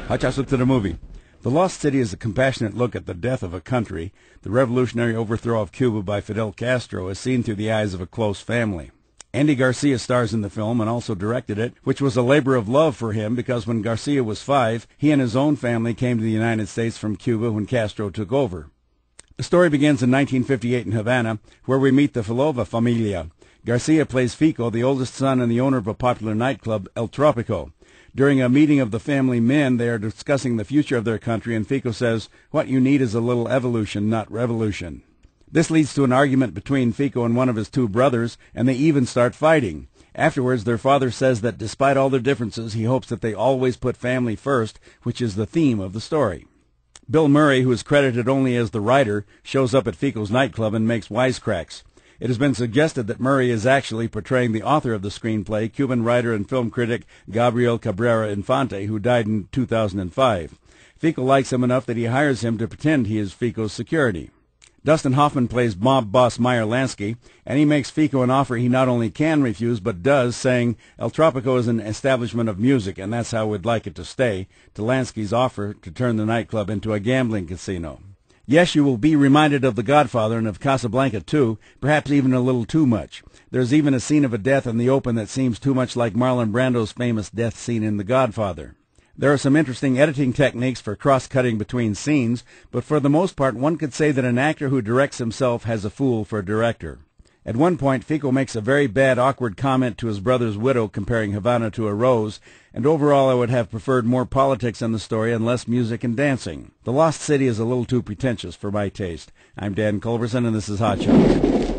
Hot shots look to the movie. The Lost City is a compassionate look at the death of a country, the revolutionary overthrow of Cuba by Fidel Castro, as seen through the eyes of a close family. Andy Garcia stars in the film and also directed it, which was a labor of love for him because when Garcia was 5, he and his own family came to the United States from Cuba when Castro took over. The story begins in 1958 in Havana, where we meet the Fellove FAMILIA. Garcia plays Fico, the oldest son and the owner of a popular nightclub, El Tropico. During a meeting of the family men, they are discussing the future of their country, and Fico says, "What you need is a little evolution, not revolution." This leads to an argument between Fico and one of his 2 brothers, and they even start fighting. Afterwards, their father says that despite all their differences, he hopes that they always put family first, which is the theme of the story. Bill Murray, who is credited only as the writer, shows up at Fico's nightclub and makes wisecracks. It has been suggested that Murray is actually portraying the author of the screenplay, Cuban writer and film critic Gabriel Cabrera Infante, who died in 2005. Fico likes him enough that he hires him to pretend he is Fico's security. Dustin Hoffman plays mob boss Meyer Lansky, and he makes Fico an offer he not only can refuse but does, saying, "El Tropico is an establishment of music, and that's how we'd like it to stay," to Lansky's offer to turn the nightclub into a gambling casino. Yes, you will be reminded of The Godfather and of Casablanca, too, perhaps even a little too much. There's even a scene of a death in the open that seems too much like Marlon Brando's famous death scene in The Godfather. There are some interesting editing techniques for cross-cutting between scenes, but for the most part one could say that an actor who directs himself has a fool for a director. At one point, Fico makes a very bad, awkward comment to his brother's widow, comparing Havana to a rose, and overall I would have preferred more politics in the story and less music and dancing. The Lost City is a little too pretentious for my taste. I'm Dan Culverson, and this is Hot Shots.